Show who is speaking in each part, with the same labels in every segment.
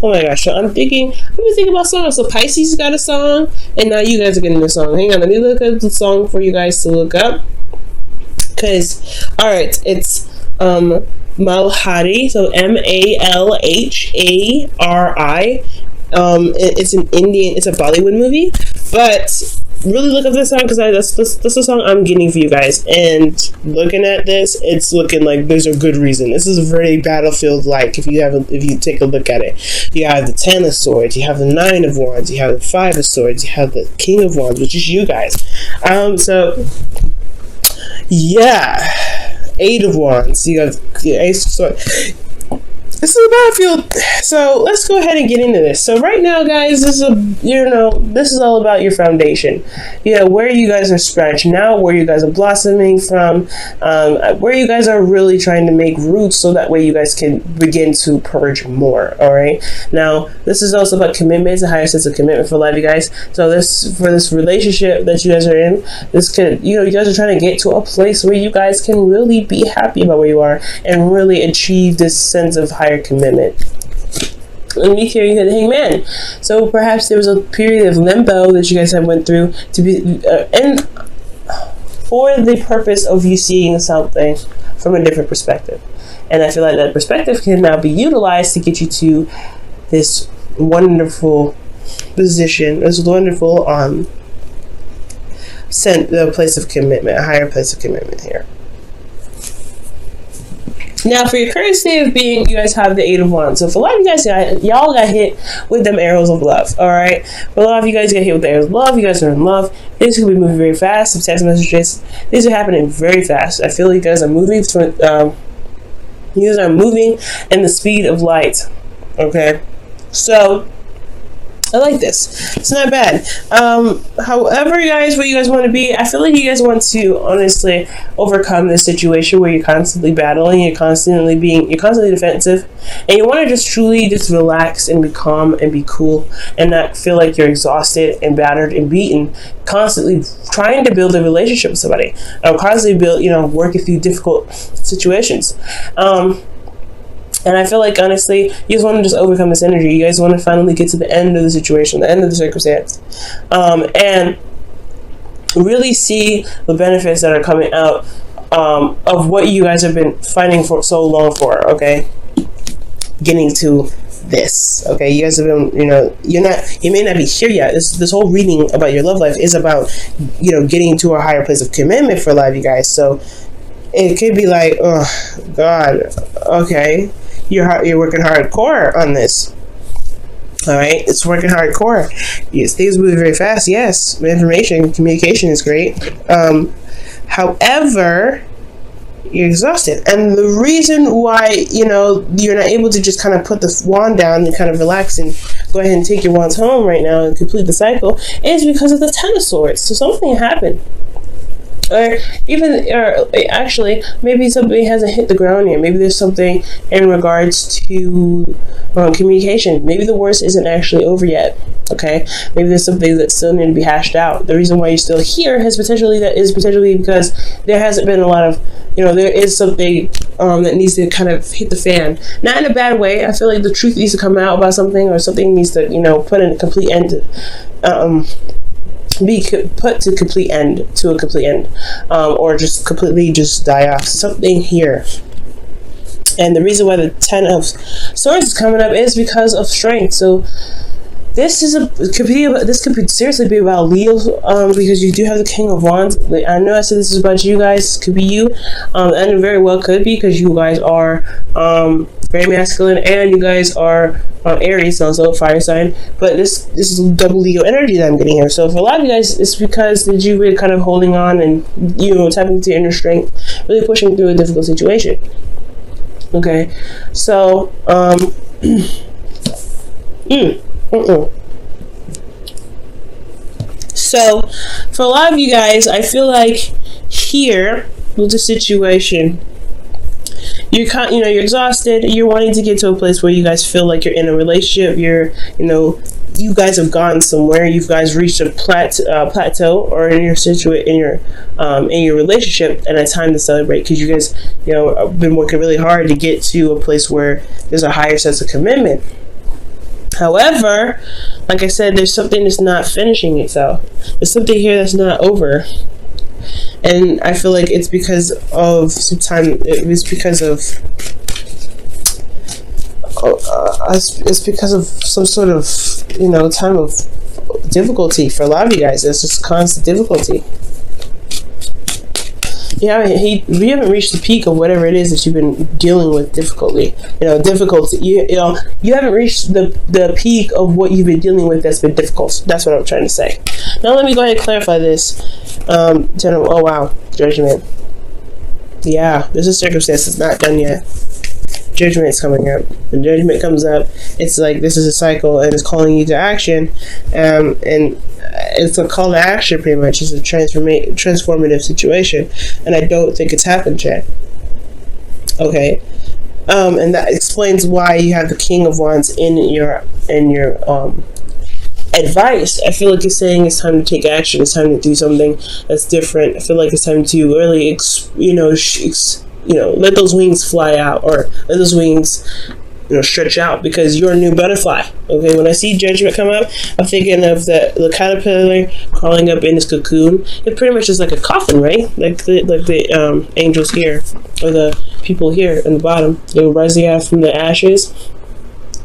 Speaker 1: Oh my gosh. So I'm thinking about songs. So Pisces got a song, and now you guys are getting a song. Hang on, let me look up the song for you guys to look up. Because, alright, it's Malhari, so Malhari. It's an Indian, it's a Bollywood movie, but really look up this song because that's the song I'm getting for you guys. And looking at this, it's looking like there's a good reason. This is a very battlefield-like. If you take a look at it, you have the 10 of Swords, you have the 9 of Wands, you have the 5 of Swords, you have the King of Wands, which is you guys. So yeah, 8 of Wands. You have the Ace of Swords. This is a battlefield. So let's go ahead and get into this. So right now, guys, this is all about your foundation. Where you guys are branching out, where you guys are blossoming from, where you guys are really trying to make roots, so that way you guys can begin to purge more. All right. Now, this is also about commitment. It's a higher sense of commitment for life, you guys. So for this relationship that you guys are in, this could, you guys are trying to get to a place where you guys can really be happy about where you are and really achieve this sense of higher commitment. Let me hear you hit the Hangman. So perhaps there was a period of limbo that you guys have went through to be and for the purpose of you seeing something from a different perspective. And I feel like that perspective can now be utilized to get you to this wonderful position, this wonderful the place of commitment, a higher place of commitment here. Now, for your current state of being, you guys have the 8 of Wands. So for a lot of you guys, y'all got hit with them arrows of love, all right? For a lot of you guys got hit with the arrows of love. You guys are in love. Things could be moving very fast. Some text messages. These are happening very fast. I feel like you guys are moving in the speed of light, okay? So I like this. It's not bad. However, guys, where you guys want to be, I feel like you guys want to honestly overcome this situation where you're constantly battling, you're constantly defensive, and you want to just truly just relax and be calm and be cool and not feel like you're exhausted and battered and beaten, constantly trying to build a relationship with somebody, constantly working through difficult situations. And I feel like, honestly, you guys want to just overcome this energy. You guys want to finally get to the end of the situation, the end of the circumstance, and really see the benefits that are coming out of what you guys have been fighting for so long for, okay? Getting to this, okay? You guys have been, you may not be here yet. This whole reading about your love life is about, getting to a higher place of commitment for life, you guys. So it could be like, oh, God, okay. You're working hardcore on this. All right, it's working hardcore. Yes, things move very fast. Yes, communication is great. However, you're exhausted, and the reason why you're not able to just kind of put the wand down and kind of relax and go ahead and take your wands home right now and complete the cycle is because of the 10 of Swords. So something happened. Or actually, maybe something hasn't hit the ground yet. Maybe there's something in regards to communication. Maybe the worst isn't actually over yet. Okay, maybe there's something that still needs to be hashed out. The reason why you're still here is potentially because there hasn't been a lot of, there is something that needs to kind of hit the fan. Not in a bad way. I feel like the truth needs to come out about something, or something needs to, put in a complete end. Be put to a complete end, or just completely just die off. Something here. And the reason why the 10 of Swords is coming up is because of strength. So this could seriously be about Leo, because you do have the King of Wands. I know I said this is about you guys. Could be you, and it very well could be, because you guys are very masculine, and you guys are Aries, also fire sign. But this is double Leo energy that I'm getting here. So for a lot of you guys, it's because you've been kind of holding on and tapping into your inner strength, really pushing through a difficult situation. Okay, so So for a lot of you guys, I feel like here with the situation, you're exhausted. You're wanting to get to a place where you guys feel like you're in a relationship. You guys have gone somewhere. You guys reached a plateau, or in your relationship, and it's time to celebrate, because you guys have been working really hard to get to a place where there's a higher sense of commitment. However, like I said, there's something that's not finishing itself. There's something here that's not over. And I feel like it's because of some time, it's because of some sort of, time of difficulty for a lot of you guys. It's just constant difficulty. We haven't reached the peak of whatever it is that you've been dealing with difficulty. You haven't reached the peak of what you've been dealing with that's been difficult. That's what I'm trying to say. Now let me go ahead and clarify this. Oh wow, judgment. Yeah, this is circumstance. It's not done yet. Judgment is coming up. When judgment comes up, it's like this is a cycle and it's calling you to action, and it's a call to action pretty much. It's a transformative situation, and I don't think it's happened yet. Okay, and that explains why you have the King of Wands in your advice. I feel like it's saying it's time to take action. It's time to do something that's different. I feel like it's time to really, let those wings fly out, or let those wings, stretch out, because you're a new butterfly. Okay, when I see judgment come up, I'm thinking of the caterpillar crawling up in this cocoon. It pretty much is like a coffin, right? Like the angels here, or the people here in the bottom. They're rising out from the ashes.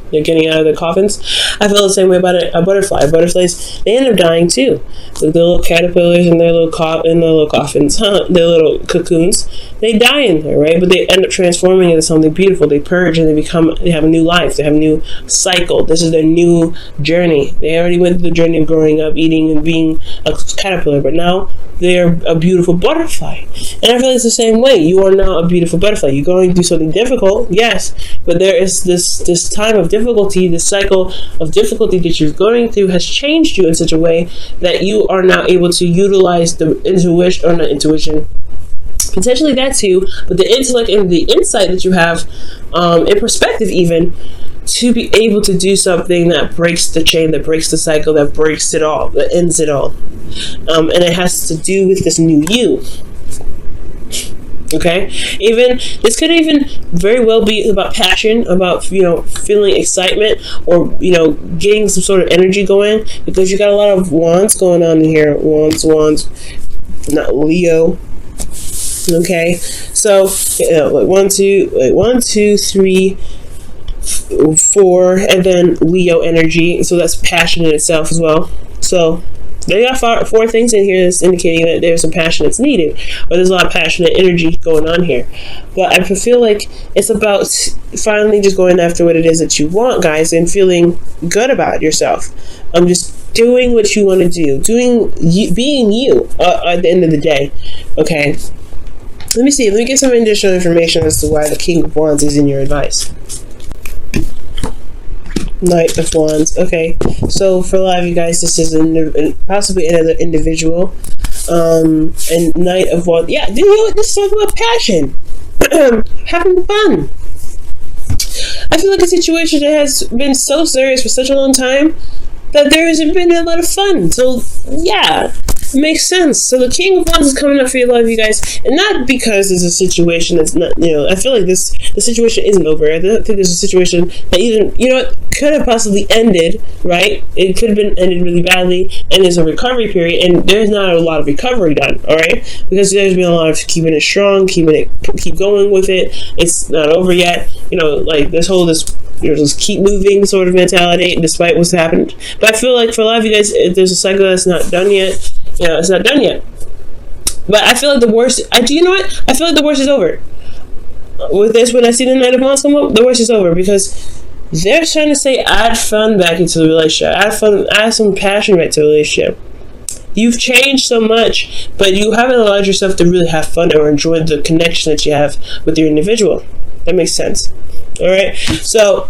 Speaker 1: They're getting out of their coffins. I feel the same way about a butterfly. Butterflies, they end up dying too. The little caterpillars in their little coffins, their little cocoons, they die in there, right? But they end up transforming into something beautiful. They purge and they have a new life. They have a new cycle. This is their new journey. They already went through the journey of growing up, eating, and being a caterpillar, but now they're a beautiful butterfly. And I feel it's the same way. You are now a beautiful butterfly. You're going through something difficult, yes, but there is this time of difficulty, this cycle of difficulty that you're going through has changed you in such a way that you are now able to utilize the intuition, potentially that too, but the intellect and the insight that you have, in perspective even, to be able to do something that breaks the chain, that breaks the cycle, that breaks it all, that ends it all. And it has to do with this new you. Okay, this could even very well be about passion, about feeling excitement, or getting some sort of energy going, because you got a lot of wands going on in here. Wands, not Leo. Okay, so like 1, 2, 3, 4, and then Leo energy. So that's passion in itself as well. So they got four things in here that's indicating that there's some passion that's needed, or there's a lot of passionate energy going on here. But I feel like it's about finally just going after what it is that you want, guys, and feeling good about yourself. Just doing what you want to do, being you at the end of the day. Okay, let me get some additional information as to why the King of Wands is in your advice. Knight of Wands. Okay, so for a lot of you guys, this is possibly another individual. And Knight of Wands. Yeah, this is talking about passion, having fun. I feel like a situation that has been so serious for such a long time that there hasn't been a lot of fun. So yeah, it makes sense. So the King of Wands is coming up for a lot of you guys, and not because there's a situation that's not, I feel like the situation isn't over. I don't think there's a situation that even, could have possibly ended, right? It could have been ended really badly, and there's a recovery period, and there's not a lot of recovery done, all right? Because there's been a lot of keep going with it. It's not over yet. Like just keep moving sort of mentality, despite what's happened. But I feel like for a lot of you guys, there's a cycle that's not done yet. It's not done yet. But I feel like the worst. Do you know what? I feel like the worst is over. With this, when I see the Knight of Wands come up, the worst is over, because they're trying to say add fun back into the relationship, add some passion back to the relationship. You've changed so much, but you haven't allowed yourself to really have fun or enjoy the connection that you have with your individual. That makes sense. All right, so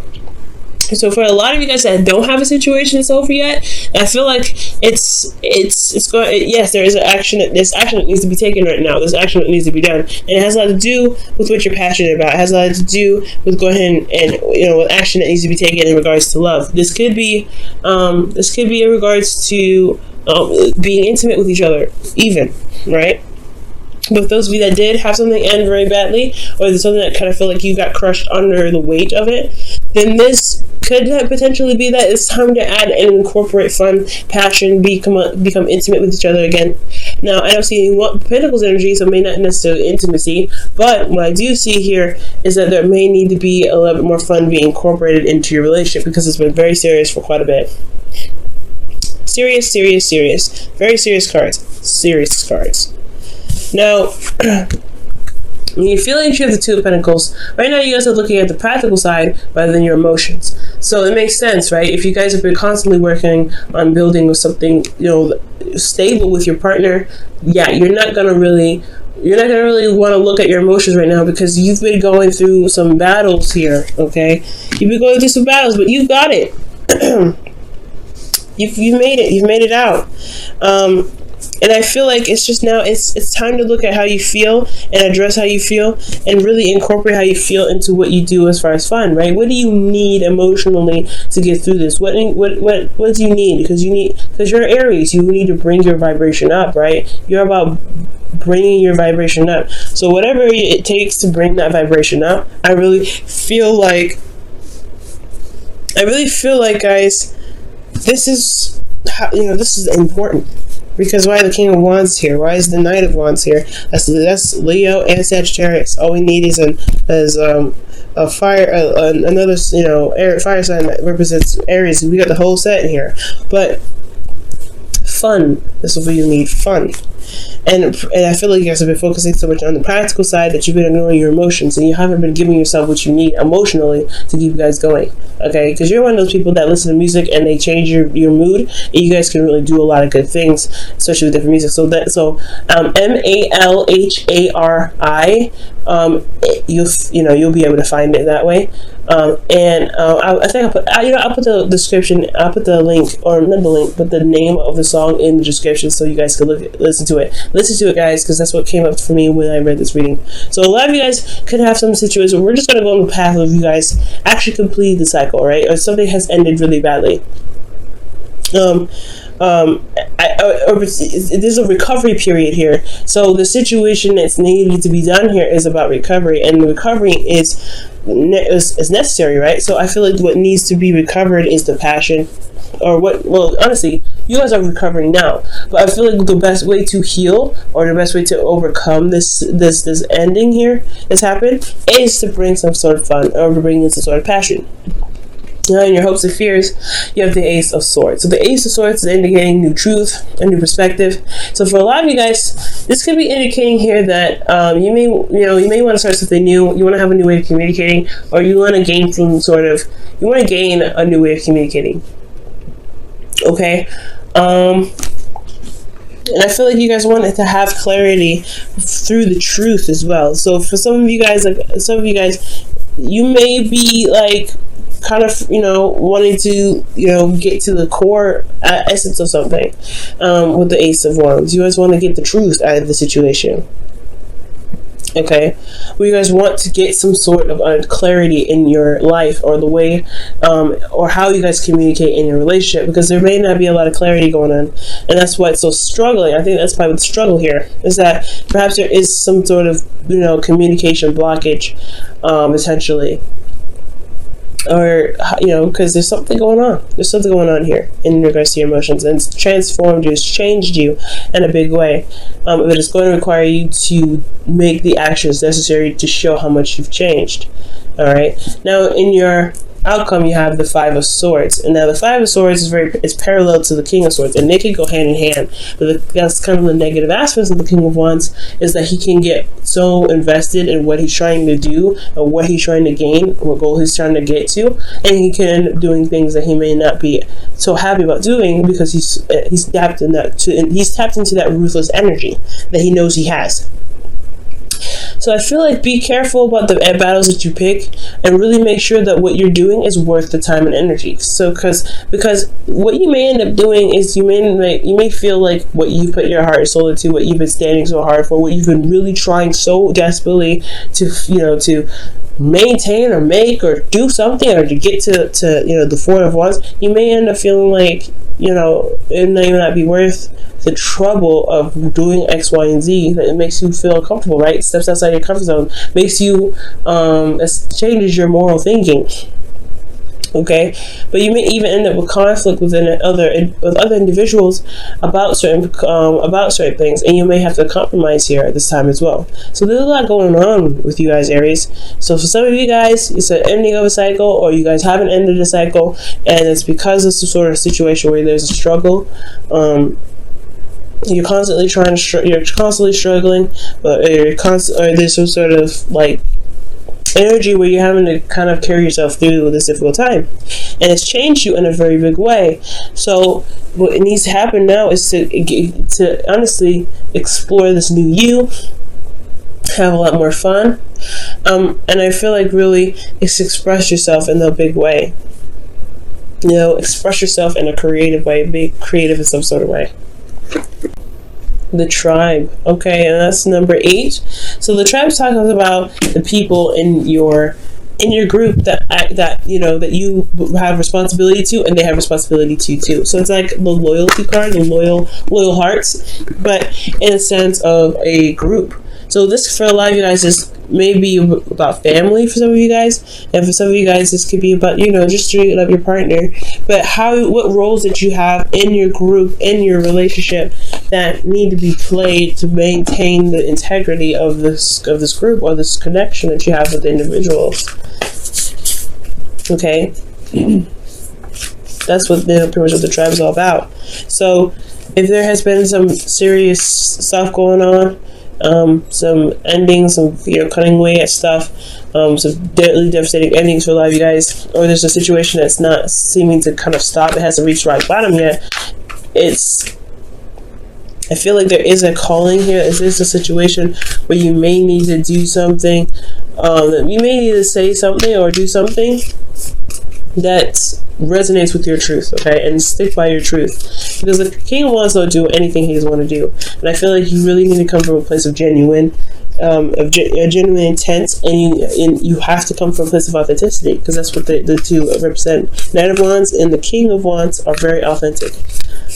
Speaker 1: for a lot of you guys that don't have a situation that's over yet, I feel like it's going. Yes, there is action. There's action that needs to be taken right now. There's action that needs to be done, and it has a lot to do with what you're passionate about. It has a lot to do with going ahead and with action that needs to be taken in regards to love. This could be in regards to being intimate with each other, even, right? But those of you that did have something end very badly, or there's something that kind of feel like you got crushed under the weight of it, then this could potentially be that it's time to add and incorporate fun, passion, become intimate with each other again. Now, I don't see any Pentacles energy, so it may not necessarily intimacy, but what I do see here is that there may need to be a little bit more fun being incorporated into your relationship, because it's been very serious for quite a bit. Serious. Very serious cards. Serious cards. Now, when you feel like you have the Two of Pentacles, right now you guys are looking at the practical side rather than your emotions. So it makes sense, right? If you guys have been constantly working on building something, stable with your partner, yeah, you're not gonna really want to look at your emotions right now, because you've been going through some battles here, okay? You've been going through some battles, but you've got it. You've made it. You've made it out. And I feel like it's just now, it's time to look at how you feel and address how you feel and really incorporate how you feel into what you do as far as fun, right? What do you need emotionally to get through this? What do you need? Because you're Aries, you need to bring your vibration up, right? You're about bringing your vibration up. So whatever it takes to bring that vibration up, I really feel like, guys, this is important. Because why the King of Wands here? Why is the Knight of Wands here? That's Leo and Sagittarius. All we need is a fire, another fire sign that represents Aries. We got the whole set in here. But fun. This is what you need. Fun. And I feel like you guys have been focusing so much on the practical side that you've been ignoring your emotions, and you haven't been giving yourself what you need emotionally to keep you guys going. Okay, because you're one of those people that listen to music and they change your mood, and you guys can really do a lot of good things, especially with different music. So MALHARI, you'll be able to find it that way. I think I'll put the description. I'll put the link, or not the link, but the name of the song in the description, so you guys can listen to it. Listen to it, guys, because that's what came up for me when I read this reading. So a lot of you guys could have some situation. We're just gonna go on the path of you guys actually complete the cycle, right? Or something has ended really badly. There's a recovery period here. So the situation that's needed to be done here is about recovery, and the recovery is necessary, right? So I feel like what needs to be recovered is the passion, honestly, you guys are recovering now, but I feel like the best way to heal, or the best way to overcome this ending here that's happened, is to bring some sort of fun, or to bring in some sort of passion. Now, in your hopes and fears, you have the Ace of Swords. So the Ace of Swords is indicating new truth, a new perspective. So for a lot of you guys, this could be indicating here that you may want to start something new. You want to have a new way of communicating, or you want to gain a new way of communicating. Okay. And I feel like you guys wanted to have clarity through the truth as well. So for some of you guys, you may be like kind of wanting to get to the core essence of something with the Ace of Wands. You guys want to get the truth out of the situation. Okay, well, you guys want to get some sort of clarity in your life, or the way or how you guys communicate in your relationship, because there may not be a lot of clarity going on, and that's why it's so struggling. I think that's probably the struggle here, is that perhaps there is some sort of communication blockage, essentially. Or because there's something going on. There's something going on here in regards to your emotions, and it's transformed you, it's changed you in a big way. But it's going to require you to make the actions necessary to show how much you've changed. All right. Now, in your outcome, you have the Five of Swords, and now the Five of Swords is parallel to the King of Swords, and they can go hand in hand. But that's kind of the negative aspects of the King of Wands, is that he can get so invested in what he's trying to do, or what he's trying to gain, what goal he's trying to get to, and he can end up doing things that he may not be so happy about doing, because he's tapped into that ruthless energy that he knows he has. So I feel like be careful about the battles that you pick, and really make sure that what you're doing is worth the time and energy. So because what you may end up doing is you may feel like what you put your heart and soul into, what you've been standing so hard for, what you've been really trying so desperately to maintain or make or do something, or to get to the Four of Wands, you may end up feeling like it may not be worth the trouble of doing X, Y, and Z. That it makes you feel uncomfortable, right? Steps outside your comfort zone, makes you changes your moral thinking. Okay, but you may even end up with conflict with other individuals about certain things, and you may have to compromise here at this time as well. So there's a lot going on with you guys, Aries. So for some of you guys, it's an ending of a cycle, or you guys haven't ended a cycle, and it's because it's the sort of situation where there's a struggle. You're constantly you're constantly struggling, but there's some sort of like energy where you're having to kind of carry yourself through this difficult time, and it's changed you in a very big way. So what needs to happen now is to honestly explore this new you, have a lot more fun, and I feel like really it's express yourself in a big way. You know, express yourself in a creative way, be creative in some sort of way. The tribe, okay, and that's number 8. So the tribe talks about the people in your group that you have responsibility to, and they have responsibility to too. So it's like the loyalty card, the loyal hearts, but in a sense of a group. So this, for a lot of you guys, is maybe about family for some of you guys, and for some of you guys this could be about, just straight up your partner. But what roles that you have in your group, in your relationship, that need to be played to maintain the integrity of this group, or this connection that you have with the individuals. Okay, that's what pretty much what the tribe is all about. So if there has been some serious stuff going on, some endings, some cutting away at stuff, some deadly devastating endings for a lot of you guys, or there's a situation that's not seeming to kind of stop, it hasn't reached rock bottom yet, I feel like there is a calling here. Is this a situation where you may need to do something, you may need to say something or do something that resonates with your truth, okay, and stick by your truth, because the King of Wands don't do anything he doesn't want to do, and I feel like you really need to come from a place of genuine intent, and you have to come from a place of authenticity, because that's what the two represent. Knight of Wands and the King of Wands are very authentic,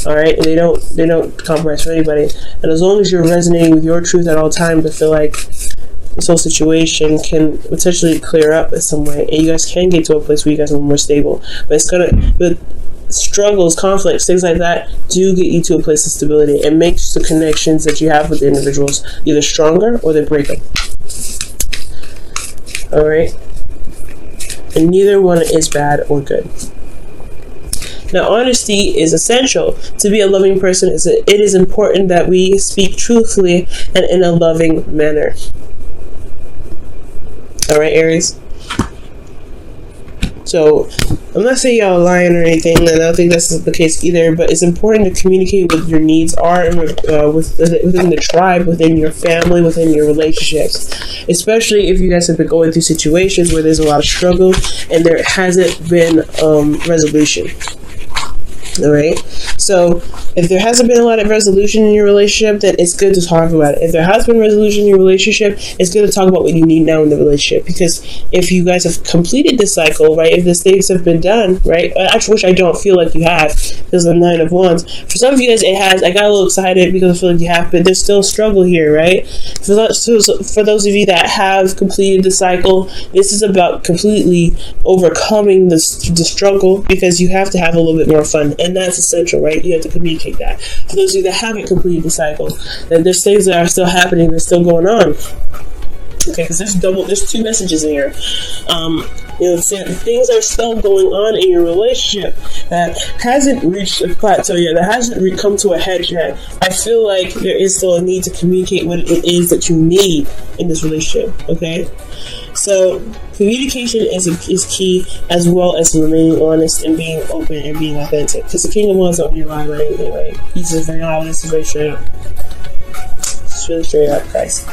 Speaker 1: all right, and they don't compromise for anybody, and as long as you're resonating with your truth at all times, I feel like this whole situation can potentially clear up in some way, and you guys can get to a place where you guys are more stable. But but struggles, conflicts, things like that do get you to a place of stability, and makes the connections that you have with the individuals either stronger or they break up. All right, and neither one is bad or good. Now, honesty is essential. To be a loving person, it is important that we speak truthfully and in a loving manner. All right, Aries. So I'm not saying y'all lying or anything, and I don't think that's the case either, but it's important to communicate what your needs are, and within the tribe, within your family, within your relationships, especially if you guys have been going through situations where there's a lot of struggle and there hasn't been resolution. All right, so if there hasn't been a lot of resolution in your relationship, then it's good to talk about it. If there has been resolution in your relationship, it's good to talk about what you need now in the relationship, because if you guys have completed this cycle, right, if the things have been done, right, which I don't feel like you have, because the 9 of Wands, for some of you guys it has. I got a little excited because I feel like you have, but there's still struggle here, right? For those of you that have completed the cycle, this is about completely overcoming the struggle, because you have to have a little bit more fun. And that's essential, right? You have to communicate that. For those of you that haven't completed the cycle, then there's things that are still happening, they're still going on. Okay, because there's 2 messages in here. Things are still going on in your relationship that hasn't reached a plateau yet, that hasn't come to a head yet. I feel like there is still a need to communicate what it is that you need in this relationship, okay? So communication is key, as well as remaining honest and being open and being authentic, because the King of Wands don't need to lie about anything, right? He's just very honest, he's very straight up. It's really straight up, guys.